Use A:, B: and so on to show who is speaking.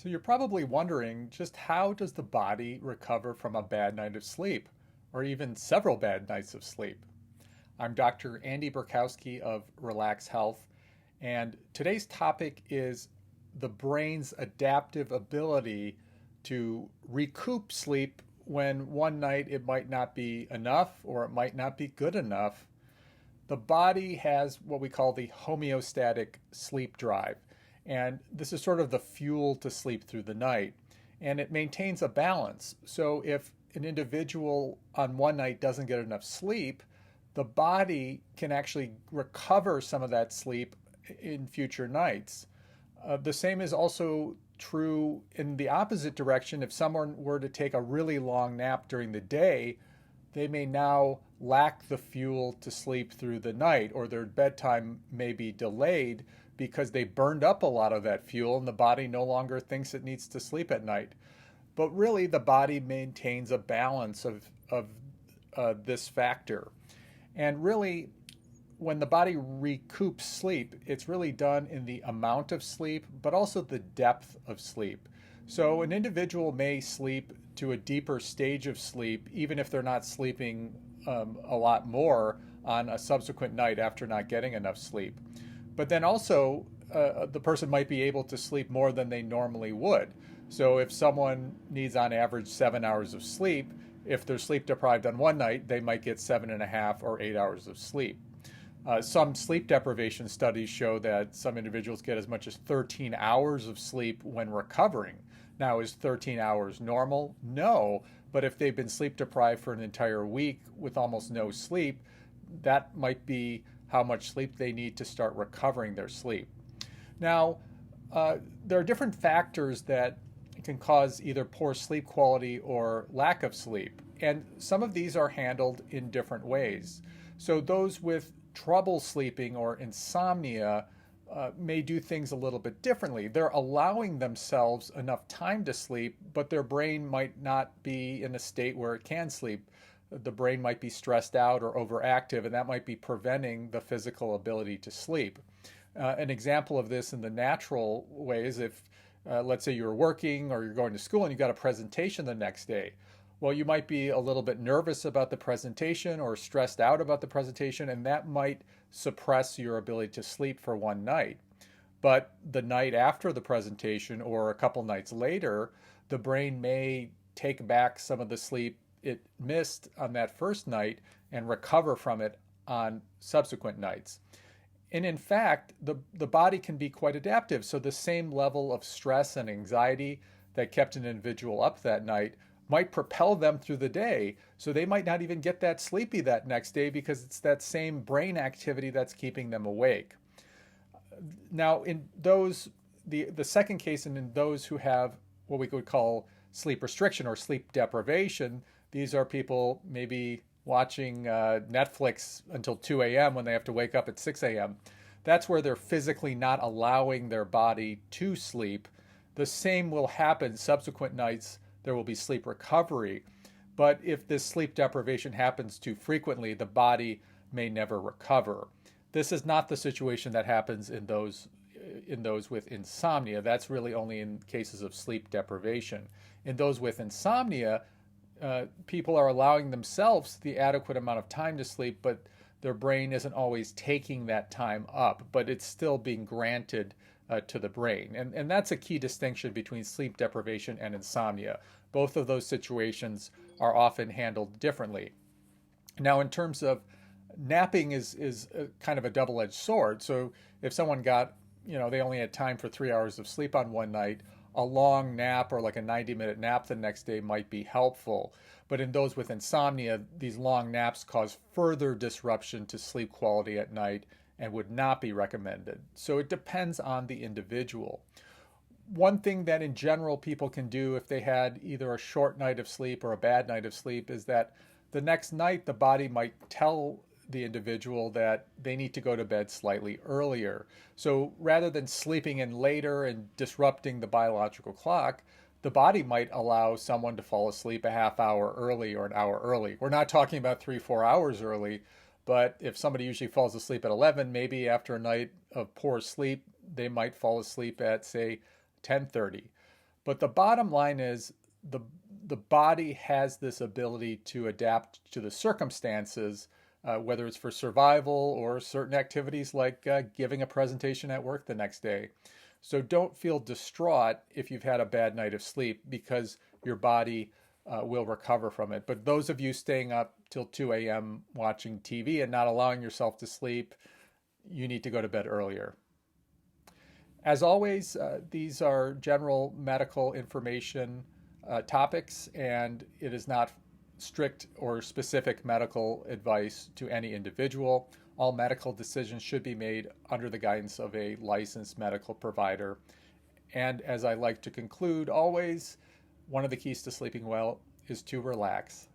A: So you're probably wondering, just how does the body recover from a bad night of sleep, or even several bad nights of sleep? I'm Dr. Andy Burkowski of ReLACS Health, and today's topic is the brain's adaptive ability to recoup sleep when one night it might not be enough or it might not be good enough. The body has what we call the homeostatic sleep drive. And this is sort of the fuel to sleep through the night. And it maintains a balance. So if an individual on one night doesn't get enough sleep, the body can actually recover some of that sleep in future nights. The same is also true in the opposite direction. If someone were to take a really long nap during the day, they may now lack the fuel to sleep through the night, or their bedtime may be delayed because they burned up a lot of that fuel and the body no longer thinks it needs to sleep at night. But really, the body maintains a balance of this factor. And really, when the body recoups sleep, it's really done in the amount of sleep, but also the depth of sleep. So an individual may sleep to a deeper stage of sleep, even if they're not sleeping a lot more on a subsequent night after not getting enough sleep. But then also, the person might be able to sleep more than they normally would. So if someone needs on average 7 hours of sleep, if they're sleep deprived on one night, they might get 7.5 or 8 hours of sleep. Some sleep deprivation studies show that some individuals get as much as 13 hours of sleep when recovering. Now, is 13 hours normal? No, but if they've been sleep deprived for an entire week with almost no sleep, that might be how much sleep they need to start recovering their sleep. Now, there are different factors that can cause either poor sleep quality or lack of sleep, and some of these are handled in different ways. So those with trouble sleeping or insomnia may do things a little bit differently. They're allowing themselves enough time to sleep, but their brain might not be in a state where it can sleep. The brain might be stressed out or overactive, and that might be preventing the physical ability to sleep. An example of this in the natural way is if, let's say, you're working or you're going to school and you've got a presentation the next day. Well, you might be a little bit nervous about the presentation or stressed out about the presentation, and that might suppress your ability to sleep for one night. But the night after the presentation or a couple nights later, the brain may take back some of the sleep it missed on that first night and recover from it on subsequent nights. And in fact, the body can be quite adaptive. So the same level of stress and anxiety that kept an individual up that night might propel them through the day. So they might not even get that sleepy that next day because it's that same brain activity that's keeping them awake. Now, in those, the second case, and in those who have what we would call sleep restriction or sleep deprivation, these are people maybe watching Netflix until 2 a.m. when they have to wake up at 6 a.m. That's where they're physically not allowing their body to sleep. The same will happen subsequent nights. There will be sleep recovery. But if this sleep deprivation happens too frequently, the body may never recover. This is not the situation that happens in those with insomnia. That's really only in cases of sleep deprivation. In those with insomnia, people are allowing themselves the adequate amount of time to sleep, but their brain isn't always taking that time up, but it's still being granted to the brain. And that's a key distinction between sleep deprivation and insomnia. Both of those situations are often handled differently. Now, in terms of napping is a kind of a double-edged sword. So if someone got, they only had time for 3 hours of sleep on one night, a long nap or like a 90-minute nap the next day might be helpful. But in those with insomnia, these long naps cause further disruption to sleep quality at night and would not be recommended. So it depends on the individual. One thing that in general people can do if they had either a short night of sleep or a bad night of sleep is that the next night the body might tell the individual that they need to go to bed slightly earlier. So rather than sleeping in later and disrupting the biological clock, the body might allow someone to fall asleep a half hour early or an hour early. We're not talking about 3-4 hours early, but if somebody usually falls asleep at 11, maybe after a night of poor sleep, they might fall asleep at, say, 10:30. But the bottom line is the the body has this ability to adapt to the circumstances, whether it's for survival or certain activities like giving a presentation at work the next day. So don't feel distraught if you've had a bad night of sleep because your body will recover from it. But those of you staying up till 2 a.m. watching TV and not allowing yourself to sleep, you need to go to bed earlier. As always, these are general medical information topics, and it is not strict or specific medical advice to any individual. All medical decisions should be made under the guidance of a licensed medical provider. And as I like to conclude always, one of the keys to sleeping well is to relax.